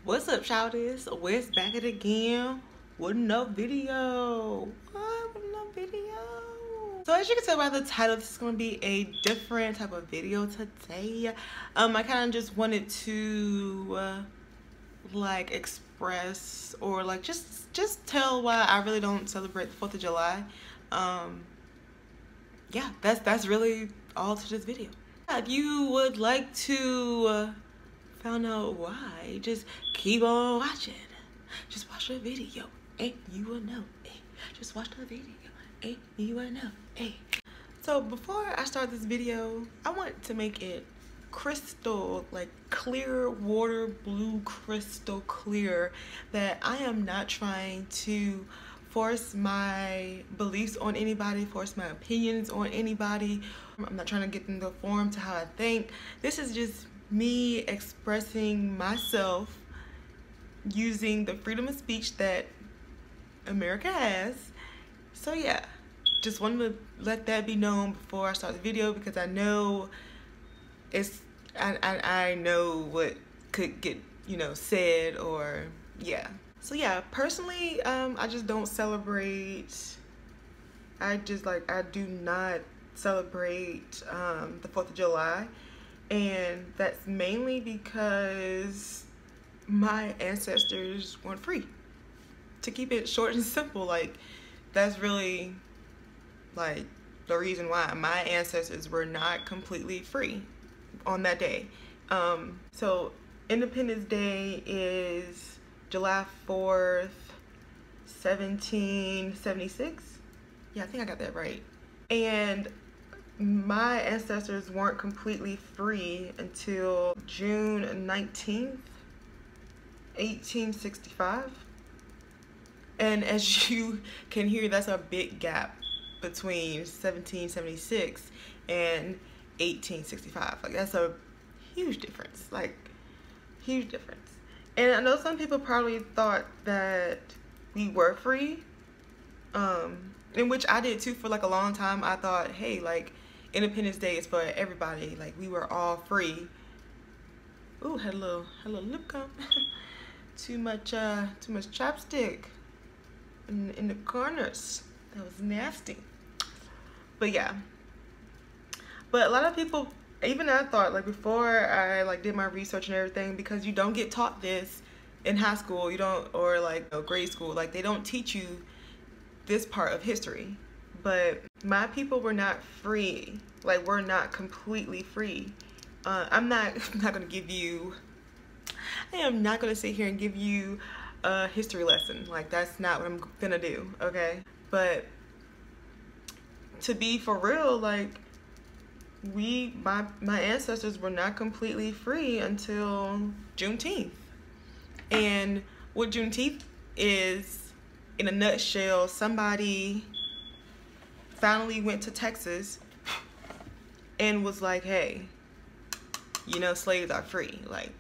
What's up, shouters? Wes back at it again with another video. So as you can tell by the title, this is going to be a different type of video today. I kind of just wanted to like express or like just tell why I really don't celebrate the 4th of July. Yeah, that's really all to this video. If you would like to find out why, just keep on watching. Just watch the video and you will know. Just watch the video and you will know. So before I start this video, I want to make it crystal, like clear water, blue crystal clear, that I am not trying to force my beliefs on anybody, force my opinions on anybody. I'm not trying to get them to conform to how I think. This is just me expressing myself using the freedom of speech that America has. So yeah, just wanted to let that be known before I start the video, because I know I know what could get, said, or yeah. So yeah, personally, I just don't celebrate. I do not celebrate the 4th of July, and that's mainly because my ancestors weren't free. To keep it short and simple, like that's really like the reason why my ancestors were not completely free on that day. So Independence Day is July 4th, 1776. Yeah, I think I got that right. And my ancestors weren't completely free until June 19th, 1865. And as you can hear, that's a big gap between 1776 and 1865. Like, that's a huge difference, like huge difference. And I know some people probably thought that we were free, in which I did too for like a long time. I thought, hey, like Independence Day is for everybody, like we were all free. Ooh, had a little lip gum. too much chapstick in the corners. That was nasty. But yeah, but a lot of people, even I thought, like before I like did my research and everything, because you don't get taught this in high school, you don't, or like grade school, like they don't teach you this part of history. But my people were not free, like we're not completely free. I'm not gonna give you, I am not gonna sit here and give you a history lesson. Like that's not what I'm gonna do, okay? But to be for real, like my ancestors were not completely free until Juneteenth. And what Juneteenth is, in a nutshell, somebody finally went to Texas and was like, hey, slaves are free. Like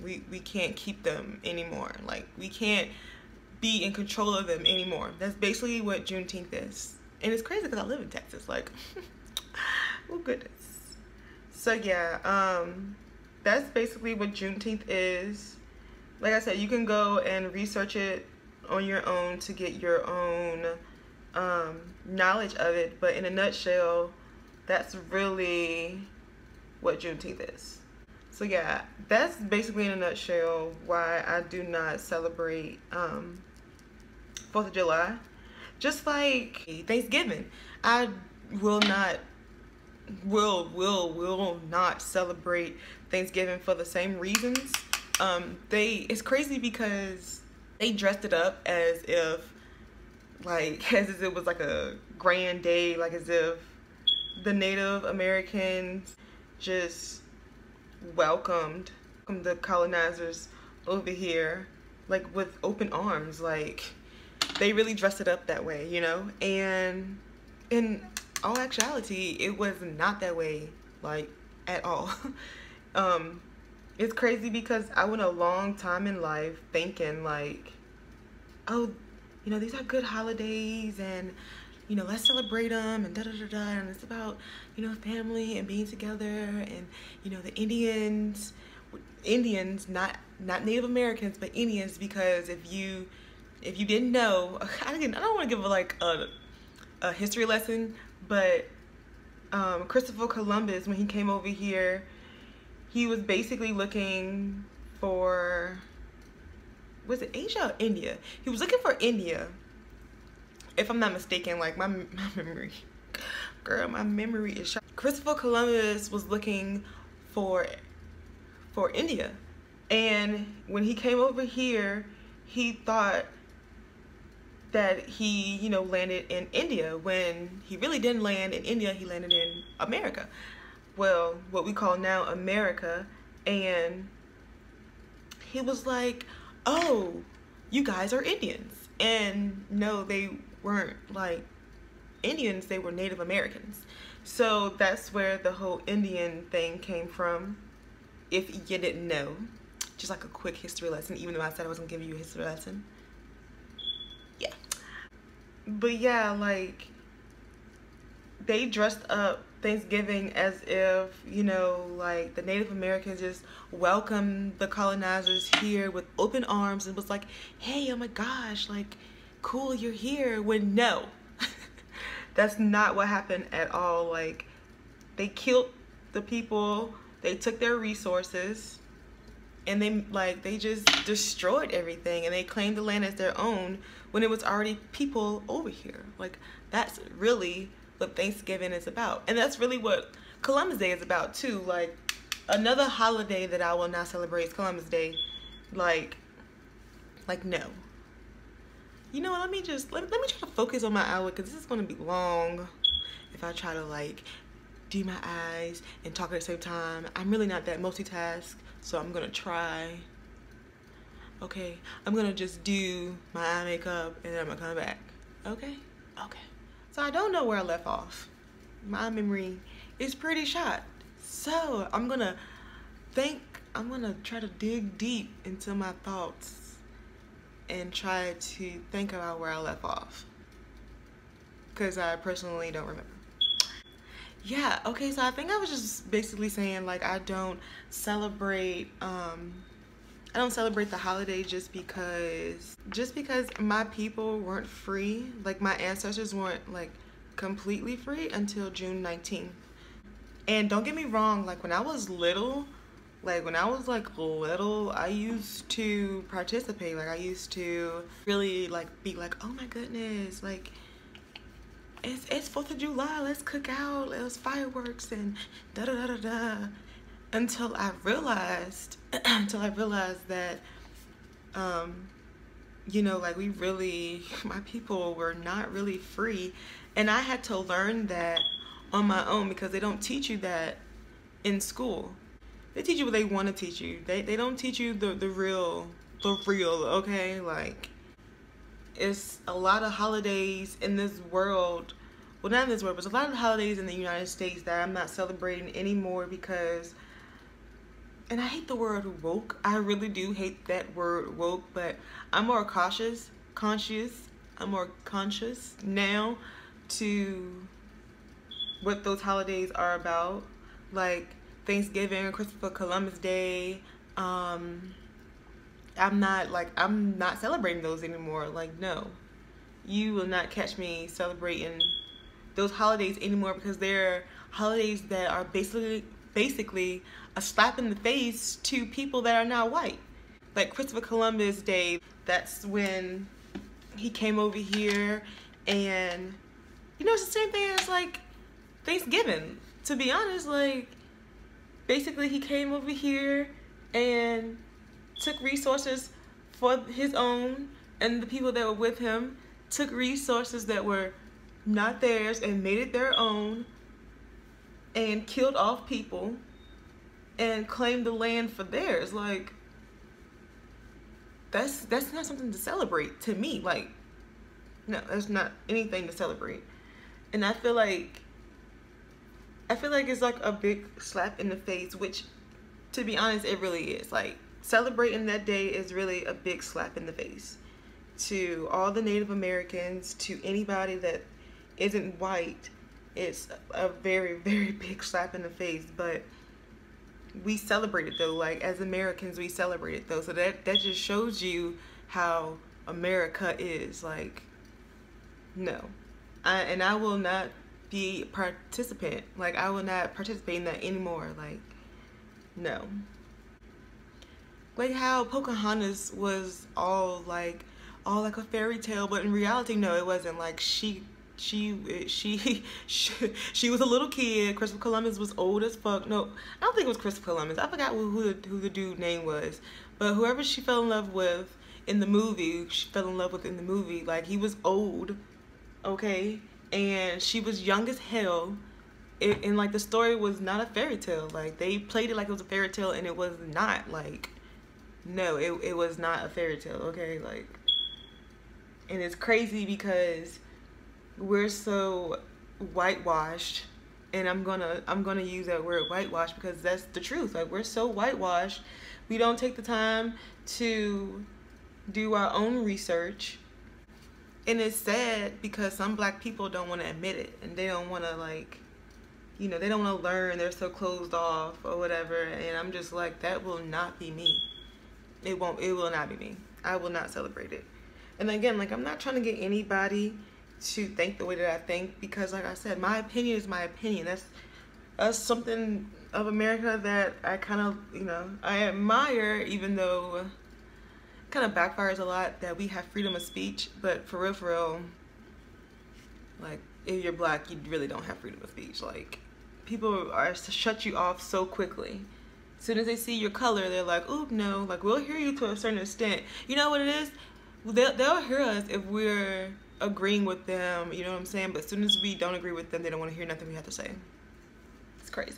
we can't keep them anymore. Like we can't be in control of them anymore. That's basically what Juneteenth is. And it's crazy because I live in Texas, like oh goodness. So yeah, that's basically what Juneteenth is. Like I said, you can go and research it on your own to get your own knowledge of it, but in a nutshell, that's really what Juneteenth is. So yeah, that's basically in a nutshell why I do not celebrate 4th of July. Just like Thanksgiving, I will not celebrate Thanksgiving for the same reasons. It's crazy because they dressed it up as if it was like a grand day, like as if the Native Americans just welcomed the colonizers over here like with open arms. Like they really dressed it up that way, and in all actuality it was not that way, like at all. It's crazy because I went a long time in life thinking like, oh, these are good holidays, and let's celebrate them, and and it's about family and being together, and the Indians Indians, not Native Americans, but Indians, because if you didn't know, I don't want to give a history lesson, but Christopher Columbus, when he came over here, he was basically looking for, was it Asia or India? He was looking for India, if I'm not mistaken. Like, my memory, girl, my memory is shot. Christopher Columbus was looking for India, and when he came over here, he thought that he, you know, landed in India, when he really didn't land in India. He landed in America, well, what we call now America. And he was like, oh, you guys are Indians. And no, they weren't like Indians, they were Native Americans. So that's where the whole Indian thing came from, if you didn't know. Just like a quick history lesson, even though I said I wasn't giving you a history lesson. Yeah. But yeah, like, they dressed up Thanksgiving as if, you know, like, the Native Americans just welcomed the colonizers here with open arms and was like, hey, oh my gosh, like, cool, you're here. When no, that's not what happened at all. Like, they killed the people, they took their resources, and they just destroyed everything, and they claimed the land as their own when it was already people over here. Like, that's really what Thanksgiving is about. And that's really what Columbus Day is about too. Like, another holiday that I will not celebrate is Columbus Day. Like no. You know what, let me try to focus on my outlook, because this is going to be long if I try to like do my eyes and talk at the same time. I'm really not that multitask, so I'm gonna try. Okay, I'm gonna just do my eye makeup and then I'm gonna come back. Okay. So I don't know where I left off. My memory is pretty shot. So I'm gonna try to dig deep into my thoughts and try to think about where I left off, because I personally don't remember. Yeah, okay, so I think I was just basically saying, like, I don't celebrate the holiday just because my people weren't free. Like, my ancestors weren't like completely free until June 19th. And don't get me wrong, like, when I was little, I used to participate. Like, I used to really like be like, oh my goodness, like, it's 4th of July, let's cook out, let's fireworks and da da da da da. Until I realized that, you know, like, my people were not really free. And I had to learn that on my own, because they don't teach you that in school. They teach you what they want to teach you. They don't teach you the real, okay? Like, it's a lot of holidays in this world, well, not in this world, but there's a lot of holidays in the United States that I'm not celebrating anymore because, and I hate the word woke. I really do hate that word woke, but I'm more conscious now to what those holidays are about. Like Thanksgiving, Christopher Columbus Day. I'm not celebrating those anymore. Like, no, you will not catch me celebrating those holidays anymore, because they're holidays that are basically a slap in the face to people that are not white. Like Christopher Columbus Day, that's when he came over here, and you know, it's the same thing as like Thanksgiving, to be honest. Like, basically he came over here and took resources for his own, and the people that were with him took resources that were not theirs and made it their own, and killed off people and claimed the land for theirs. Like, that's not something to celebrate to me. Like, no, that's not anything to celebrate. And I feel like it's like a big slap in the face, which, to be honest, it really is. Like, celebrating that day is really a big slap in the face to all the Native Americans, to anybody that isn't white. It's a very, very big slap in the face. But we celebrate it though. Like as Americans, we celebrate it though. So that just shows you how America is. Like, no, I will not be participant. Like I will not participate in that anymore. Like, no. Like how Pocahontas was all like a fairy tale, but in reality, no, it wasn't. Like she was a little kid. Christopher Columbus was old as fuck. No, I don't think it was Christopher Columbus. I forgot who the dude name was, but whoever she fell in love with in the movie, like he was old, okay, and she was young as hell. And like the story was not a fairy tale. Like they played it like it was a fairy tale, and it was not. Like, no, it was not a fairy tale, okay? Like, and it's crazy because we're so whitewashed, and I'm gonna use that word whitewash because that's the truth. Like we're so whitewashed, we don't take the time to do our own research, and it's sad because some black people don't want to admit it, and they don't want to, like, you know, they don't want to learn. They're so closed off or whatever, and I'm just like, that will not be me. It will not be me. I will not celebrate it. And again, like, I'm not trying to get anybody to think the way that I think, because like I said, my opinion is my opinion. That's something of America that I kind of, you know, I admire, even though it kind of backfires a lot that we have freedom of speech. But for real, like, if you're black, you really don't have freedom of speech. Like, people are to shut you off so quickly. As soon as they see your color, they're like, "Oop, no, like, we'll hear you to a certain extent." You know what it is? They'll hear us if we're agreeing with them, you know what I'm saying? But as soon as we don't agree with them, they don't want to hear nothing we have to say. It's crazy.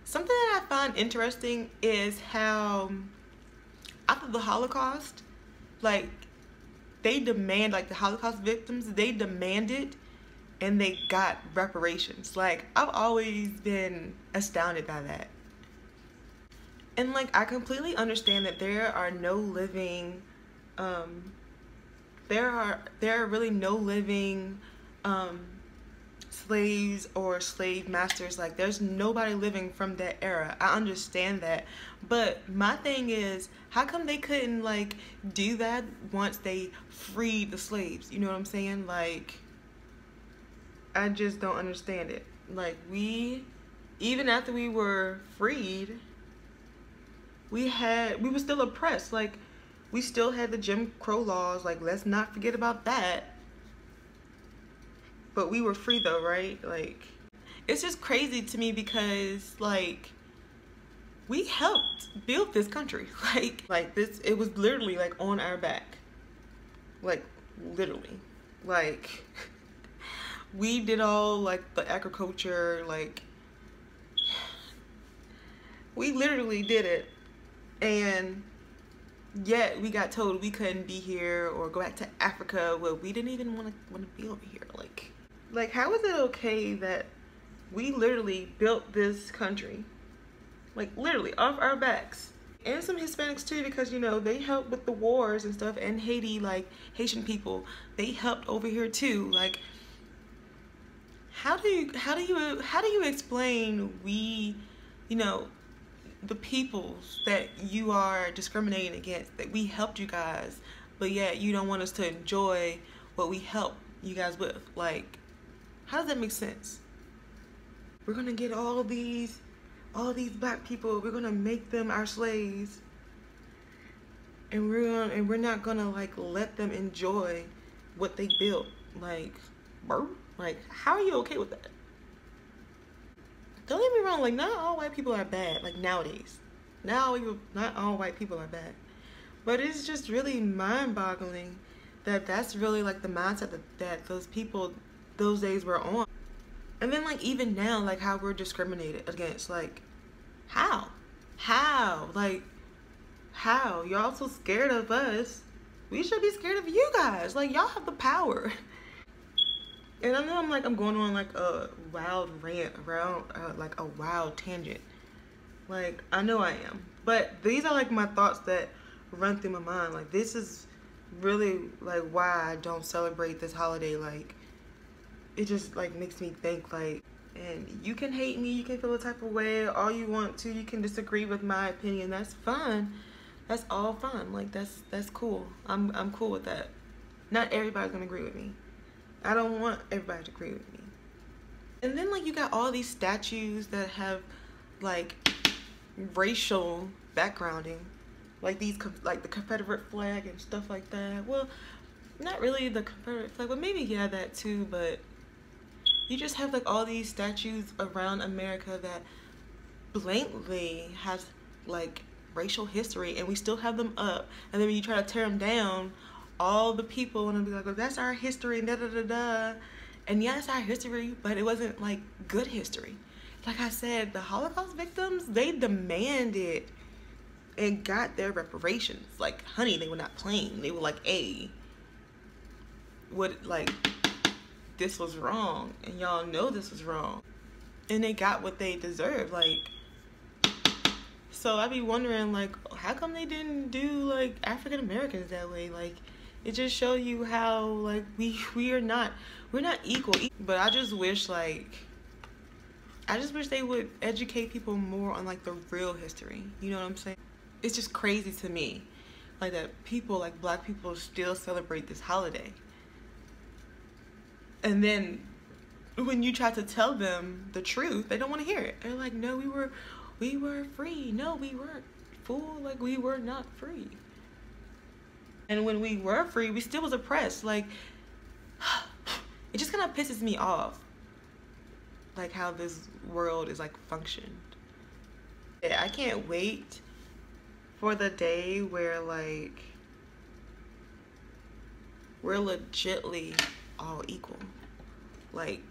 Something that I find interesting is how after the Holocaust, like, they demand, like the Holocaust victims, they demanded and they got reparations. Like, I've always been astounded by that. And like, I completely understand that there are no living, there are really no living slaves or slave masters. Like, there's nobody living from that era. I understand that, but my thing is, how come they couldn't, like, do that once they freed the slaves? You know what I'm saying? Like, I just don't understand it. Like, even after we were freed, we were still oppressed. Like, we still had the Jim Crow laws. Like, let's not forget about that. But we were free though, right? Like, it's just crazy to me because, like, we helped build this country. Like this, it was literally like on our back. Like, literally. Like, we did all, like, the agriculture. Like, we literally did it. And yet we got told we couldn't be here or go back to Africa. Well, we didn't even want to be over here. Like, how is it okay that we literally built this country, like, literally off our backs? And some Hispanics too, because, you know, they helped with the wars and stuff. And Haiti, like, Haitian people, they helped over here too. Like, how do you explain we, you know, the peoples that you are discriminating against, that we helped you guys, but yet you don't want us to enjoy what we helped you guys with? Like, how does that make sense? We're gonna get all these black people, we're gonna make them our slaves, and we're not gonna, like, let them enjoy what they built. Like, bro, like, how are you okay with that? Don't get me wrong, like, not all white people are bad, like, nowadays. Not all white people are bad. But it's just really mind-boggling that that's really, like, the mindset that those people, those days were on. And then, like, even now, like, how we're discriminated against. Like, how? Like, how? Y'all so scared of us. We should be scared of you guys. Like, y'all have the power. And I know I'm going on, like, a wild rant around, like, a wild tangent. Like, I know I am. But these are, like, my thoughts that run through my mind. Like, this is really, like, why I don't celebrate this holiday. Like, it just, like, makes me think, like, And you can hate me, you can feel a type of way, all you want to, you can disagree with my opinion. That's fine. That's all fine. Like that's cool. I'm cool with that. Not everybody's gonna agree with me. I don't want everybody to agree with me. And then like you got all these statues that have like racial backgrounding, like these like the Confederate flag and stuff like that. Well, not really the Confederate flag, but maybe yeah, that too. But you just have like all these statues around America that blatantly has like racial history, and we still have them up. And then when you try to tear them down, all the people want to be like, oh, that's our history, da da da da. And yeah, it's our history, but it wasn't like good history. Like I said, the Holocaust victims, they demanded and got their reparations. Like, honey, they were not playing. They were like, hey, what, like, this was wrong, and y'all know this was wrong. And they got what they deserved, like. So I be wondering, like, how come they didn't do, like, African Americans that way? Like, it just show you how, like, we're not equal. But I just wish, like, they would educate people more on, like, the real history. You know what I'm saying? It's just crazy to me, like, that people, like, black people still celebrate this holiday. And then when you try to tell them the truth, they don't want to hear it. They're like, no, we were free. No, we weren't, fool. Like, we were not free. And when we were free, we still was oppressed. Like, it just kind of pisses me off, like, how this world is, like, functioned. I can't wait for the day where, like, we're legitly all equal. Like,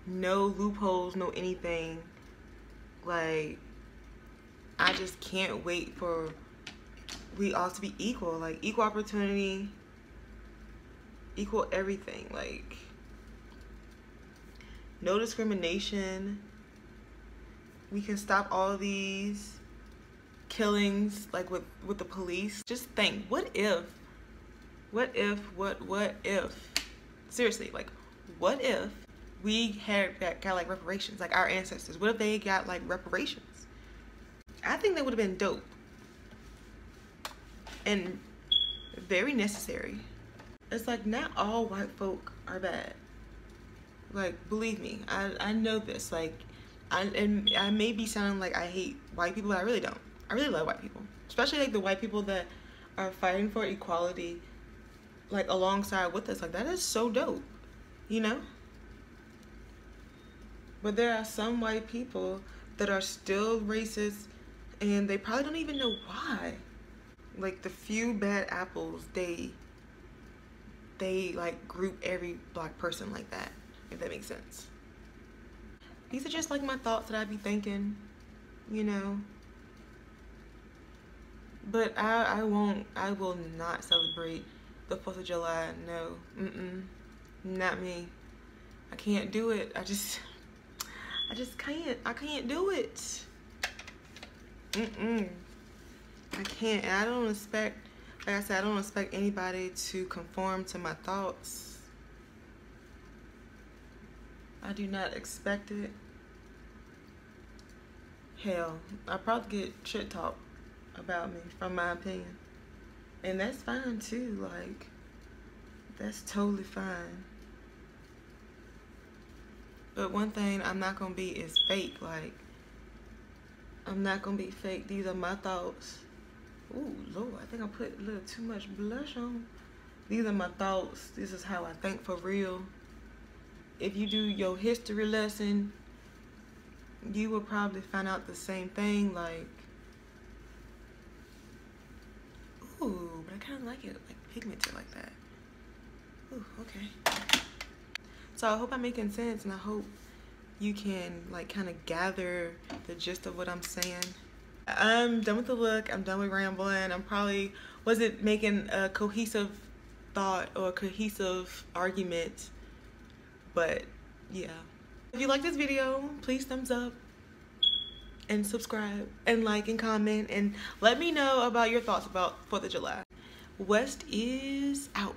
no loopholes, no anything. Like, I just can't wait for we all to be equal. Like, equal opportunity, equal everything. Like, no discrimination. We can stop all of these killings, like, with the police. Just think, what if, seriously, like, what if we got like reparations, like our ancestors? What if they got like reparations? I think that would have been dope and very necessary. It's like, not all white folk are bad. Like, believe me, I know this. Like, I may be sounding like I hate white people, but I really don't. I really love white people, especially like the white people that are fighting for equality, like, alongside with us. Like, that is so dope, you know? But there are some white people that are still racist, and they probably don't even know why. Like, the few bad apples, they like group every black person like that, if that makes sense. These are just like my thoughts that I be thinking, you know? But I will not celebrate the 4th of July. No, not me. I can't do it. I just can't. I can't do it. I can't. And I don't expect, like I said, I don't expect anybody to conform to my thoughts. I do not expect it. Hell, I probably get shit talk about me from my opinion, and that's fine too. Like, that's totally fine. But one thing I'm not gonna be is fake. Like, I'm not gonna be fake. These are my thoughts. Ooh, Lord, I think I put a little too much blush on. These are my thoughts. This is how I think for real. If you do your history lesson, you will probably find out the same thing. Like, ooh, but I kind of like it, like, pigmented like that. Ooh, okay. So I hope I'm making sense, and I hope you can, like, kind of gather the gist of what I'm saying. I'm done with the look. I'm done with rambling. I'm probably wasn't making a cohesive thought or a cohesive argument, but yeah. If you like this video, please thumbs up and subscribe and like and comment and let me know about your thoughts about 4th of July. West is out.